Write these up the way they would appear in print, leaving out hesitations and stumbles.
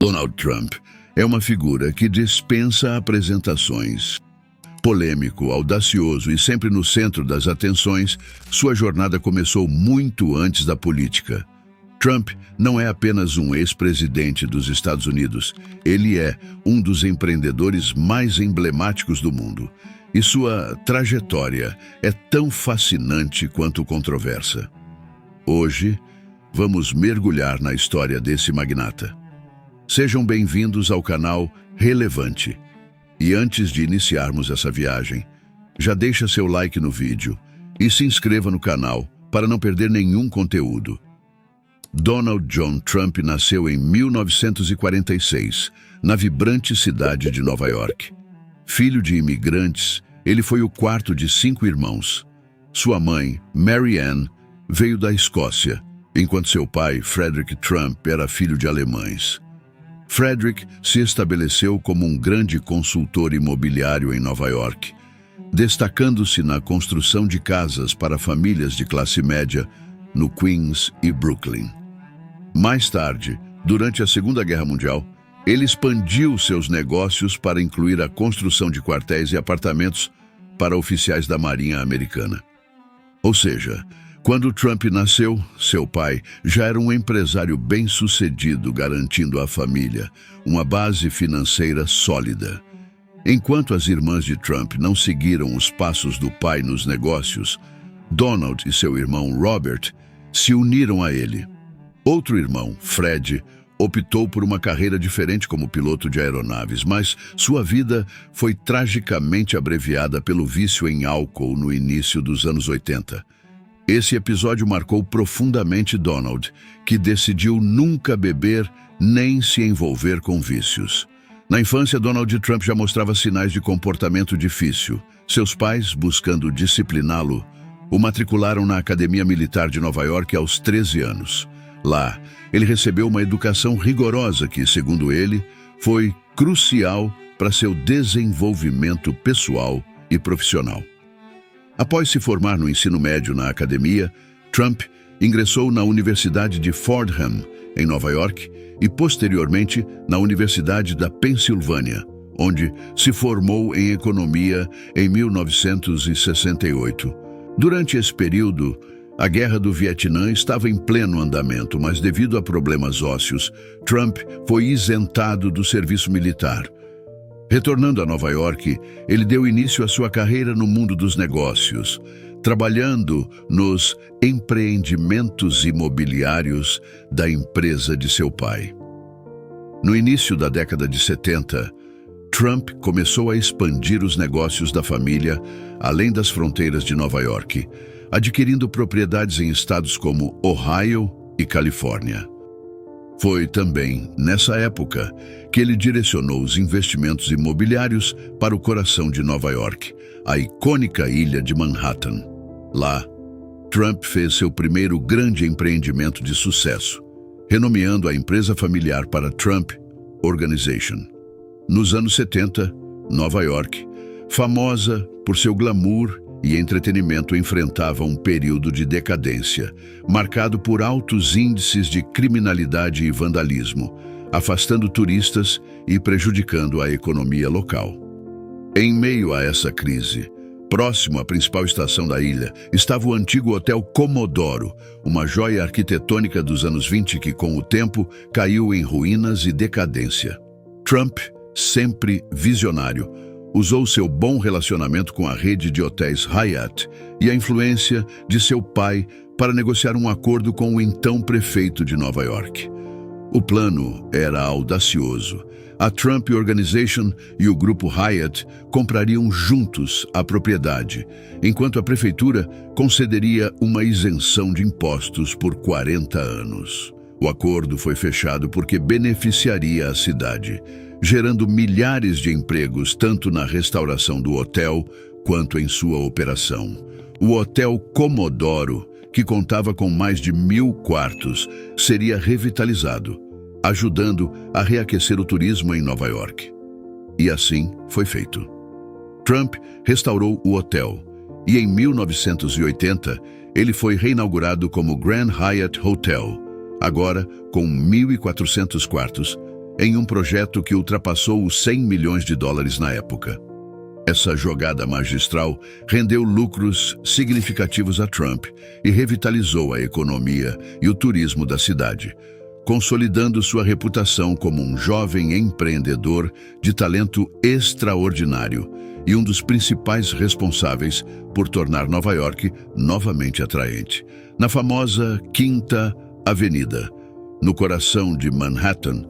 Donald Trump é uma figura que dispensa apresentações. Polêmico, audacioso e sempre no centro das atenções, sua jornada começou muito antes da política. Trump não é apenas um ex-presidente dos Estados Unidos, ele é um dos empreendedores mais emblemáticos do mundo. E sua trajetória é tão fascinante quanto controversa. Hoje, vamos mergulhar na história desse magnata. Sejam bem-vindos ao canal Relevante. E antes de iniciarmos essa viagem, já deixa seu like no vídeo e se inscreva no canal para não perder nenhum conteúdo. Donald John Trump nasceu em 1946, na vibrante cidade de Nova York. Filho de imigrantes, ele foi o quarto de 5 irmãos. Sua mãe, Mary Ann, veio da Escócia, enquanto seu pai, Frederick Trump, era filho de alemães. Frederick se estabeleceu como um grande consultor imobiliário em Nova York, destacando-se na construção de casas para famílias de classe média no Queens e Brooklyn. Mais tarde, durante a Segunda Guerra Mundial, ele expandiu seus negócios para incluir a construção de quartéis e apartamentos para oficiais da Marinha Americana. Ou seja, quando Trump nasceu, seu pai já era um empresário bem-sucedido, garantindo à família uma base financeira sólida. Enquanto as irmãs de Trump não seguiram os passos do pai nos negócios, Donald e seu irmão Robert se uniram a ele. Outro irmão, Fred, optou por uma carreira diferente como piloto de aeronaves, mas sua vida foi tragicamente abreviada pelo vício em álcool no início dos anos 80. Esse episódio marcou profundamente Donald, que decidiu nunca beber nem se envolver com vícios. Na infância, Donald Trump já mostrava sinais de comportamento difícil. Seus pais, buscando discipliná-lo, o matricularam na Academia Militar de Nova York aos 13 anos. Lá, ele recebeu uma educação rigorosa que, segundo ele, foi crucial para seu desenvolvimento pessoal e profissional. Após se formar no ensino médio na academia, Trump ingressou na Universidade de Fordham, em Nova York, e posteriormente na Universidade da Pensilvânia, onde se formou em economia em 1968. Durante esse período, a Guerra do Vietnã estava em pleno andamento, mas devido a problemas ósseos, Trump foi isentado do serviço militar. Retornando a Nova York, ele deu início à sua carreira no mundo dos negócios, trabalhando nos empreendimentos imobiliários da empresa de seu pai. No início da década de 70, Trump começou a expandir os negócios da família além das fronteiras de Nova York, adquirindo propriedades em estados como Ohio e Califórnia. Foi também, nessa época, que ele direcionou os investimentos imobiliários para o coração de Nova York, a icônica ilha de Manhattan. Lá, Trump fez seu primeiro grande empreendimento de sucesso, renomeando a empresa familiar para Trump Organization. Nos anos 70, Nova York, famosa por seu glamour e entretenimento, enfrentava um período de decadência, marcado por altos índices de criminalidade e vandalismo, afastando turistas e prejudicando a economia local. Em meio a essa crise, próximo à principal estação da ilha, estava o antigo Hotel Comodoro, uma joia arquitetônica dos anos 20 que, com o tempo, caiu em ruínas e decadência. Trump, sempre visionário, usou seu bom relacionamento com a rede de hotéis Hyatt e a influência de seu pai para negociar um acordo com o então prefeito de Nova York. O plano era audacioso. A Trump Organization e o grupo Hyatt comprariam juntos a propriedade, enquanto a prefeitura concederia uma isenção de impostos por 40 anos. O acordo foi fechado porque beneficiaria a cidade, gerando milhares de empregos tanto na restauração do hotel quanto em sua operação. O Hotel Comodoro, que contava com mais de 1.000 quartos, seria revitalizado, ajudando a reaquecer o turismo em Nova York. E assim foi feito. Trump restaurou o hotel e em 1980 ele foi reinaugurado como Grand Hyatt Hotel, agora com 1.400 quartos, em um projeto que ultrapassou os 100 milhões de dólares na época. Essa jogada magistral rendeu lucros significativos a Trump e revitalizou a economia e o turismo da cidade, consolidando sua reputação como um jovem empreendedor de talento extraordinário e um dos principais responsáveis por tornar Nova York novamente atraente. Na famosa Quinta Avenida, no coração de Manhattan,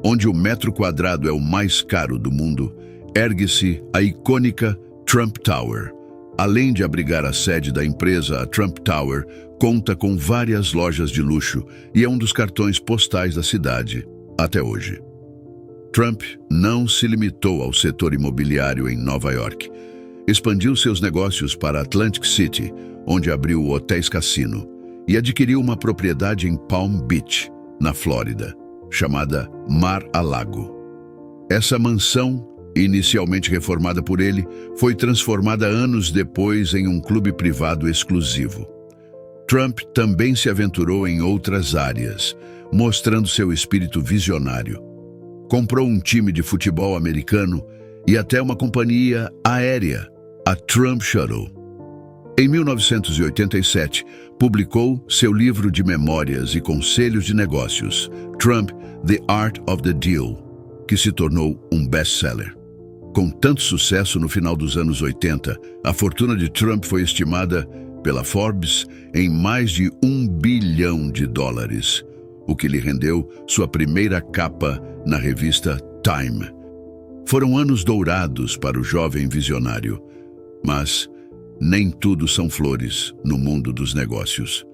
onde o metro quadrado é o mais caro do mundo, ergue-se a icônica Trump Tower. Além de abrigar a sede da empresa, a Trump Tower conta com várias lojas de luxo e é um dos cartões postais da cidade até hoje. Trump não se limitou ao setor imobiliário em Nova York. Expandiu seus negócios para Atlantic City, onde abriu hotéis cassino, e adquiriu uma propriedade em Palm Beach, na Flórida, chamada Mar-a-Lago. Essa mansão, inicialmente reformada por ele, foi transformada anos depois em um clube privado exclusivo. Trump também se aventurou em outras áreas, mostrando seu espírito visionário. Comprou um time de futebol americano e até uma companhia aérea, a Trump Shuttle. Em 1987, publicou seu livro de memórias e conselhos de negócios, Trump, The Art of the Deal, que se tornou um best-seller. Com tanto sucesso no final dos anos 80, a fortuna de Trump foi estimada pela Forbes em mais de $1 bilhão, o que lhe rendeu sua primeira capa na revista Time. Foram anos dourados para o jovem visionário, mas nem tudo são flores no mundo dos negócios.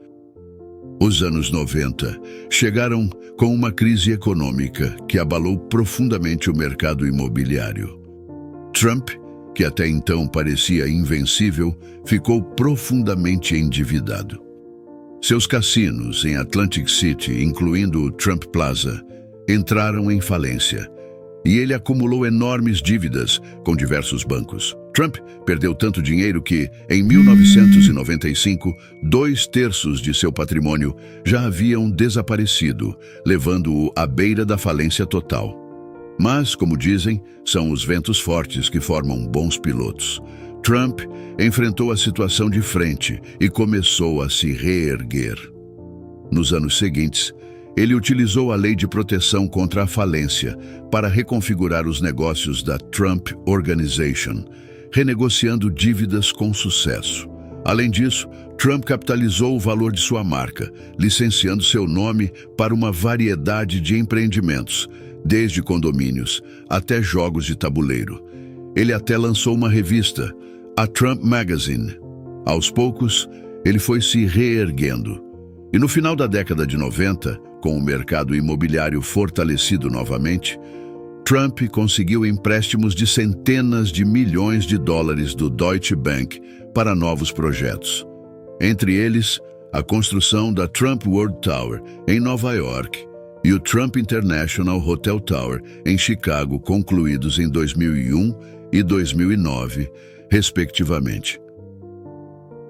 Os anos 90 chegaram com uma crise econômica que abalou profundamente o mercado imobiliário. Trump, que até então parecia invencível, ficou profundamente endividado. Seus cassinos em Atlantic City, incluindo o Trump Plaza, entraram em falência, e ele acumulou enormes dívidas com diversos bancos. Trump perdeu tanto dinheiro que, em 1995, 2/3 de seu patrimônio já haviam desaparecido, levando-o à beira da falência total. Mas, como dizem, são os ventos fortes que formam bons pilotos. Trump enfrentou a situação de frente e começou a se reerguer. Nos anos seguintes, ele utilizou a Lei de Proteção contra a Falência para reconfigurar os negócios da Trump Organization, renegociando dívidas com sucesso. Além disso, Trump capitalizou o valor de sua marca, licenciando seu nome para uma variedade de empreendimentos, desde condomínios até jogos de tabuleiro. Ele até lançou uma revista, a Trump Magazine. Aos poucos, ele foi se reerguendo. E no final da década de 90, com o mercado imobiliário fortalecido novamente, Trump conseguiu empréstimos de centenas de milhões de dólares do Deutsche Bank para novos projetos. Entre eles, a construção da Trump World Tower, em Nova York, e o Trump International Hotel Tower, em Chicago, concluídos em 2001 e 2009, respectivamente.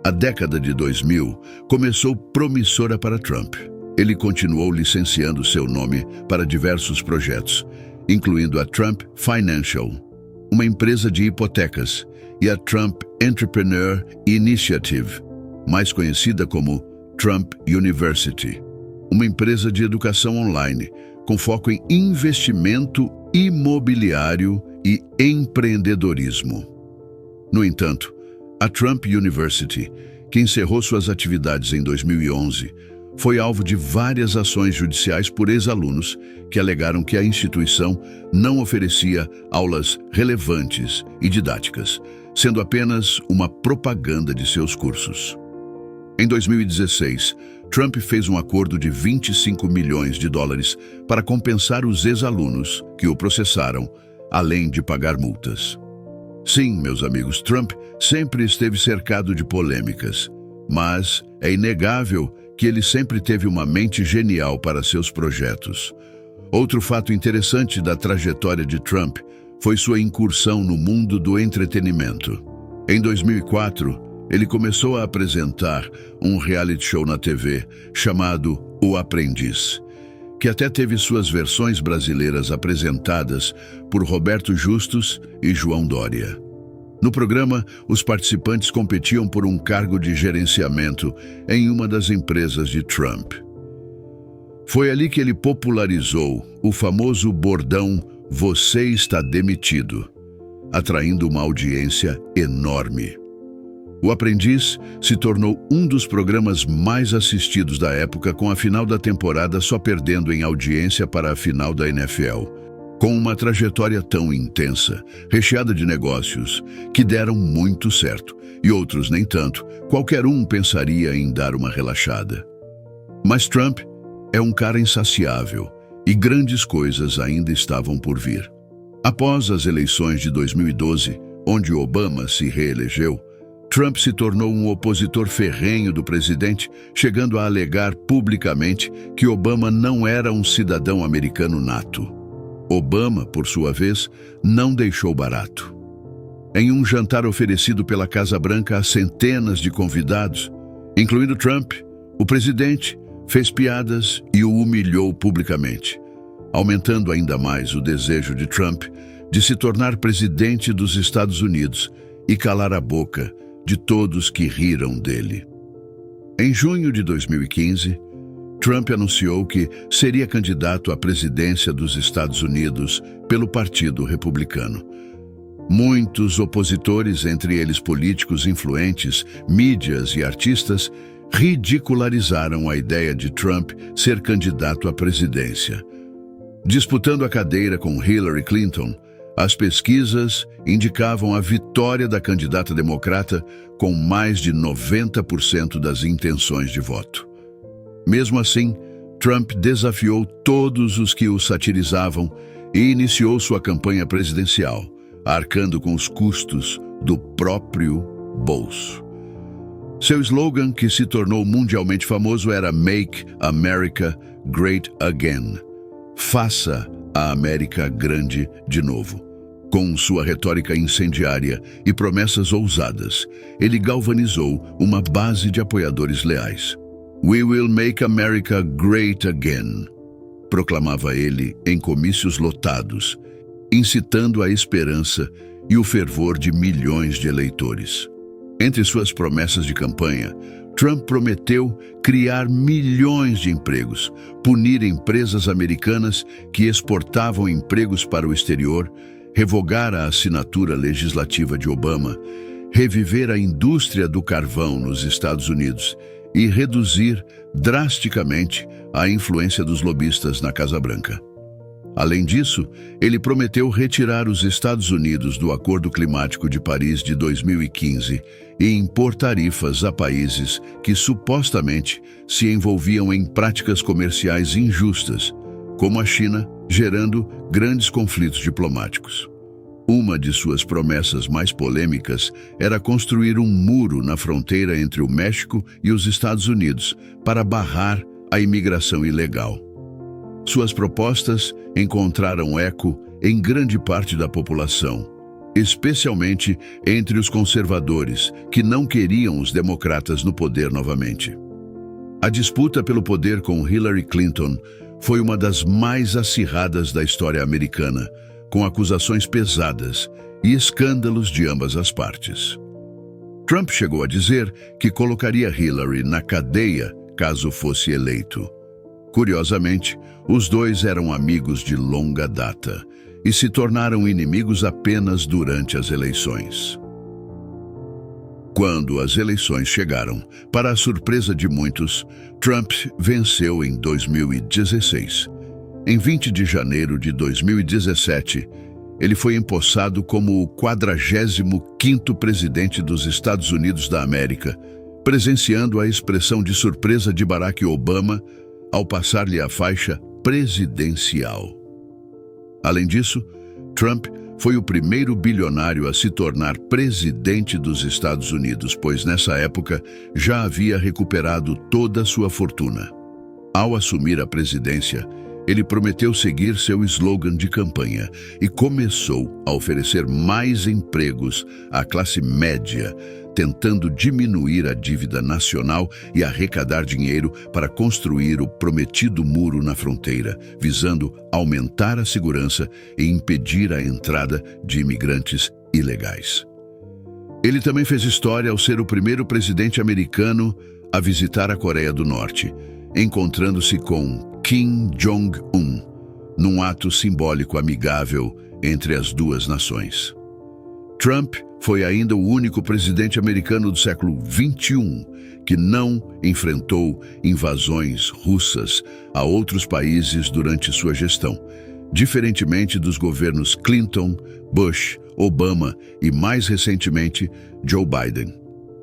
A década de 2000 começou promissora para Trump. Ele continuou licenciando seu nome para diversos projetos, incluindo a Trump Financial, uma empresa de hipotecas, e a Trump Entrepreneur Initiative, mais conhecida como Trump University, uma empresa de educação online com foco em investimento imobiliário e empreendedorismo. No entanto, a Trump University, que encerrou suas atividades em 2011, foi alvo de várias ações judiciais por ex-alunos que alegaram que a instituição não oferecia aulas relevantes e didáticas, sendo apenas uma propaganda de seus cursos. Em 2016, Trump fez um acordo de $25 milhões para compensar os ex-alunos que o processaram, além de pagar multas. Sim, meus amigos, Trump sempre esteve cercado de polêmicas, mas é inegável que ele sempre teve uma mente genial para seus projetos. Outro fato interessante da trajetória de Trump foi sua incursão no mundo do entretenimento. Em 2004, ele começou a apresentar um reality show na TV chamado O Aprendiz, que até teve suas versões brasileiras apresentadas por Roberto Justus e João Dória. No programa, os participantes competiam por um cargo de gerenciamento em uma das empresas de Trump. Foi ali que ele popularizou o famoso bordão "Você está demitido", atraindo uma audiência enorme. O Aprendiz se tornou um dos programas mais assistidos da época, com a final da temporada só perdendo em audiência para a final da NFL. Com uma trajetória tão intensa, recheada de negócios que deram muito certo e outros nem tanto, qualquer um pensaria em dar uma relaxada. Mas Trump é um cara insaciável e grandes coisas ainda estavam por vir. Após as eleições de 2012, onde Obama se reelegeu, Trump se tornou um opositor ferrenho do presidente, chegando a alegar publicamente que Obama não era um cidadão americano nato. Obama, por sua vez, não deixou barato. Em um jantar oferecido pela Casa Branca a centenas de convidados, incluindo Trump, o presidente fez piadas e o humilhou publicamente, aumentando ainda mais o desejo de Trump de se tornar presidente dos Estados Unidos e calar a boca de todos que riram dele. Em junho de 2015, Trump anunciou que seria candidato à presidência dos Estados Unidos pelo Partido Republicano. Muitos opositores, entre eles políticos influentes, mídias e artistas, ridicularizaram a ideia de Trump ser candidato à presidência. Disputando a cadeira com Hillary Clinton, as pesquisas indicavam a vitória da candidata democrata com mais de 90% das intenções de voto. Mesmo assim, Trump desafiou todos os que o satirizavam e iniciou sua campanha presidencial, arcando com os custos do próprio bolso. Seu slogan, que se tornou mundialmente famoso, era "Make America Great Again", "Faça a América grande de novo". Com sua retórica incendiária e promessas ousadas, ele galvanizou uma base de apoiadores leais. "We will make America great again", proclamava ele em comícios lotados, incitando a esperança e o fervor de milhões de eleitores. Entre suas promessas de campanha, Trump prometeu criar milhões de empregos, punir empresas americanas que exportavam empregos para o exterior, revogar a assinatura legislativa de Obama, reviver a indústria do carvão nos Estados Unidos e reduzir drasticamente a influência dos lobistas na Casa Branca. Além disso, ele prometeu retirar os Estados Unidos do Acordo Climático de Paris de 2015 e impor tarifas a países que supostamente se envolviam em práticas comerciais injustas, como a China, gerando grandes conflitos diplomáticos. Uma de suas promessas mais polêmicas era construir um muro na fronteira entre o México e os Estados Unidos para barrar a imigração ilegal. Suas propostas encontraram eco em grande parte da população, especialmente entre os conservadores, que não queriam os democratas no poder novamente. A disputa pelo poder com Hillary Clinton foi uma das mais acirradas da história americana, com acusações pesadas e escândalos de ambas as partes. Trump chegou a dizer que colocaria Hillary na cadeia caso fosse eleito. Curiosamente, os dois eram amigos de longa data e se tornaram inimigos apenas durante as eleições. Quando as eleições chegaram, para a surpresa de muitos, Trump venceu em 2016. Em 20 de janeiro de 2017, ele foi empossado como o 45º presidente dos Estados Unidos da América, presenciando a expressão de surpresa de Barack Obama ao passar-lhe a faixa presidencial. Além disso, Trump foi o primeiro bilionário a se tornar presidente dos Estados Unidos, pois nessa época já havia recuperado toda a sua fortuna. Ao assumir a presidência, ele prometeu seguir seu slogan de campanha e começou a oferecer mais empregos à classe média, tentando diminuir a dívida nacional e arrecadar dinheiro para construir o prometido muro na fronteira, visando aumentar a segurança e impedir a entrada de imigrantes ilegais. Ele também fez história ao ser o primeiro presidente americano a visitar a Coreia do Norte, encontrando-se com Kim Jong-un, num ato simbólico amigável entre as duas nações. Trump foi ainda o único presidente americano do século XXI que não enfrentou invasões russas a outros países durante sua gestão, diferentemente dos governos Clinton, Bush, Obama e, mais recentemente, Joe Biden.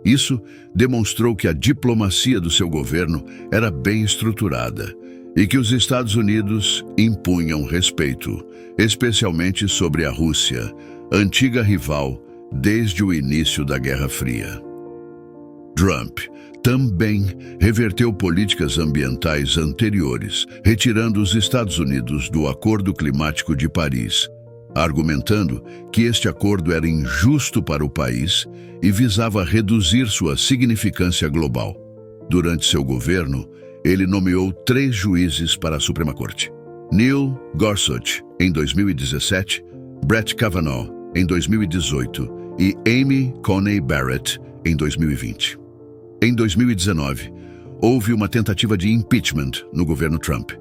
Isso demonstrou que a diplomacia do seu governo era bem estruturada e que os Estados Unidos impunham respeito, especialmente sobre a Rússia, antiga rival desde o início da Guerra Fria. Trump também reverteu políticas ambientais anteriores, retirando os Estados Unidos do Acordo Climático de Paris, argumentando que este acordo era injusto para o país e visava reduzir sua significância global. Durante seu governo, ele nomeou 3 juízes para a Suprema Corte: Neil Gorsuch, em 2017, Brett Kavanaugh, em 2018, e Amy Coney Barrett, em 2020. Em 2019, houve uma tentativa de impeachment no governo Trump.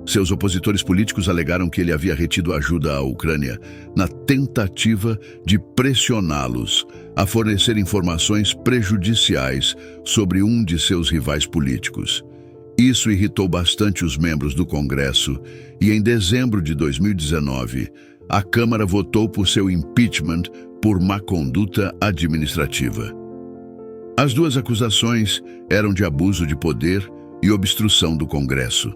Seus opositores políticos alegaram que ele havia retido ajuda à Ucrânia na tentativa de pressioná-los a fornecer informações prejudiciais sobre um de seus rivais políticos. Isso irritou bastante os membros do Congresso e, em dezembro de 2019, a Câmara votou por seu impeachment por má conduta administrativa. As 2 acusações eram de abuso de poder e obstrução do Congresso.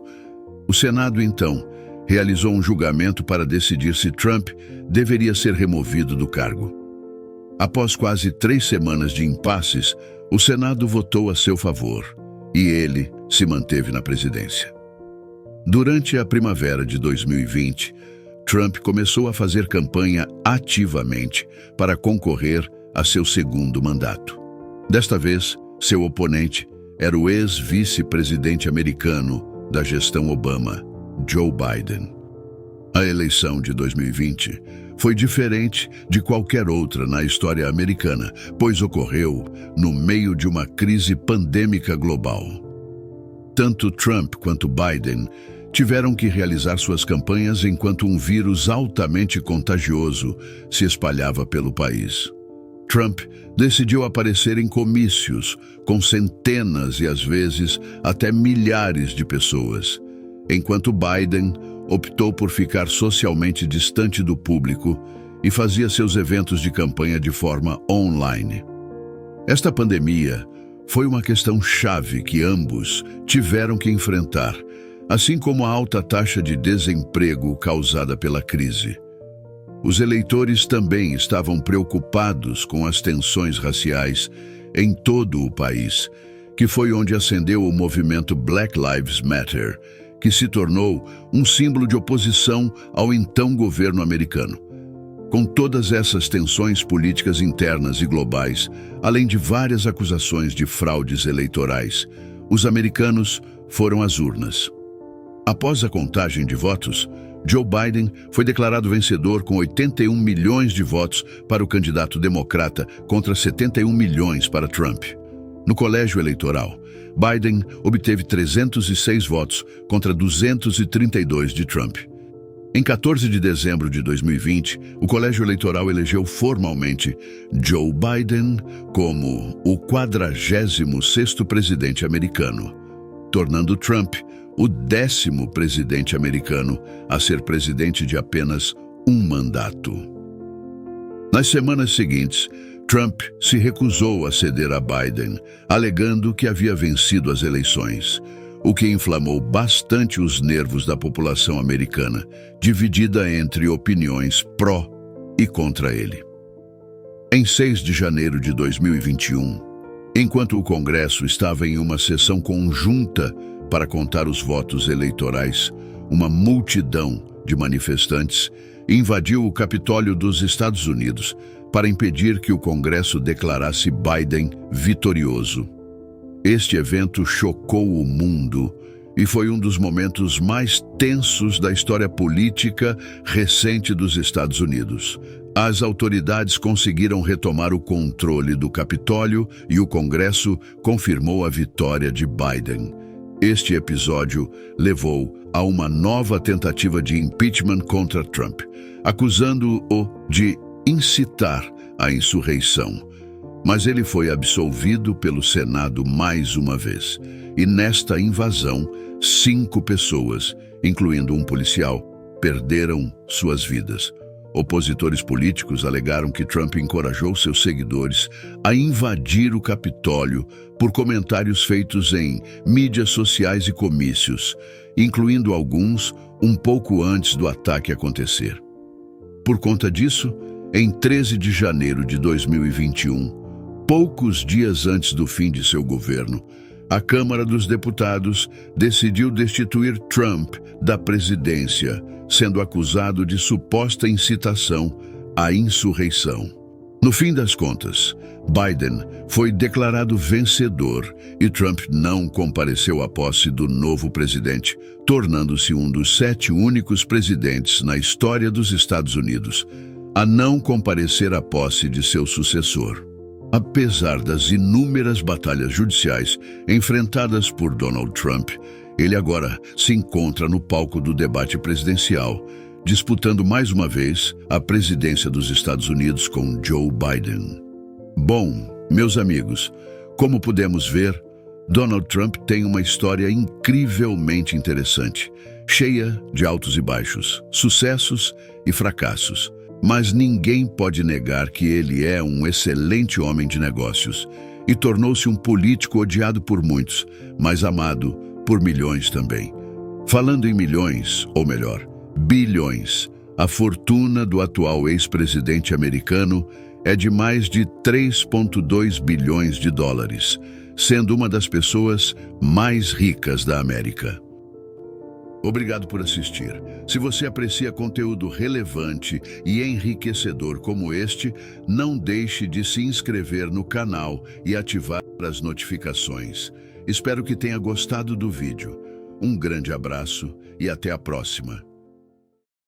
O Senado, então, realizou um julgamento para decidir se Trump deveria ser removido do cargo. Após quase 3 semanas de impasses, o Senado votou a seu favor e ele se manteve na presidência. Durante a primavera de 2020, Trump começou a fazer campanha ativamente para concorrer a seu segundo mandato. Desta vez, seu oponente era o ex-vice-presidente americano da gestão Obama, Joe Biden. A eleição de 2020 foi diferente de qualquer outra na história americana, pois ocorreu no meio de uma crise pandêmica global. Tanto Trump quanto Biden tiveram que realizar suas campanhas enquanto um vírus altamente contagioso se espalhava pelo país. Trump decidiu aparecer em comícios com centenas e, às vezes, até milhares de pessoas, enquanto Biden optou por ficar socialmente distante do público e fazia seus eventos de campanha de forma online. Esta pandemia foi uma questão chave que ambos tiveram que enfrentar, assim como a alta taxa de desemprego causada pela crise. Os eleitores também estavam preocupados com as tensões raciais em todo o país, que foi onde ascendeu o movimento Black Lives Matter, que se tornou um símbolo de oposição ao então governo americano. Com todas essas tensões políticas internas e globais, além de várias acusações de fraudes eleitorais, os americanos foram às urnas. Após a contagem de votos, Joe Biden foi declarado vencedor com 81 milhões de votos para o candidato democrata contra 71 milhões para Trump. No colégio eleitoral, Biden obteve 306 votos contra 232 de Trump. Em 14 de dezembro de 2020, o colégio eleitoral elegeu formalmente Joe Biden como o 46º presidente americano, tornando Trump o 10º presidente americano a ser presidente de apenas um mandato. Nas semanas seguintes, Trump se recusou a ceder a Biden, alegando que havia vencido as eleições, o que inflamou bastante os nervos da população americana, dividida entre opiniões pró e contra ele. Em 6 de janeiro de 2021, enquanto o Congresso estava em uma sessão conjunta para contar os votos eleitorais, uma multidão de manifestantes invadiu o Capitólio dos Estados Unidos para impedir que o Congresso declarasse Biden vitorioso. Este evento chocou o mundo e foi um dos momentos mais tensos da história política recente dos Estados Unidos. As autoridades conseguiram retomar o controle do Capitólio e o Congresso confirmou a vitória de Biden. Este episódio levou a uma nova tentativa de impeachment contra Trump, acusando-o de incitar a insurreição. Mas ele foi absolvido pelo Senado mais uma vez. E nesta invasão, 5 pessoas, incluindo um policial, perderam suas vidas. Opositores políticos alegaram que Trump encorajou seus seguidores a invadir o Capitólio por comentários feitos em mídias sociais e comícios, incluindo alguns um pouco antes do ataque acontecer. Por conta disso, em 13 de janeiro de 2021, poucos dias antes do fim de seu governo, a Câmara dos Deputados decidiu destituir Trump da presidência, sendo acusado de suposta incitação à insurreição. No fim das contas, Biden foi declarado vencedor e Trump não compareceu à posse do novo presidente, tornando-se um dos 7 únicos presidentes na história dos Estados Unidos a não comparecer à posse de seu sucessor. Apesar das inúmeras batalhas judiciais enfrentadas por Donald Trump, ele agora se encontra no palco do debate presidencial, disputando mais uma vez a presidência dos Estados Unidos com Joe Biden. Bom, meus amigos, como pudemos ver, Donald Trump tem uma história incrivelmente interessante, cheia de altos e baixos, sucessos e fracassos. Mas ninguém pode negar que ele é um excelente homem de negócios e tornou-se um político odiado por muitos, mas amado por milhões também. Falando em milhões, ou melhor, bilhões, a fortuna do atual ex-presidente americano é de mais de 3,2 bilhões de dólares, sendo uma das pessoas mais ricas da América. Obrigado por assistir. Se você aprecia conteúdo relevante e enriquecedor como este, não deixe de se inscrever no canal e ativar as notificações. Espero que tenha gostado do vídeo. Um grande abraço e até a próxima.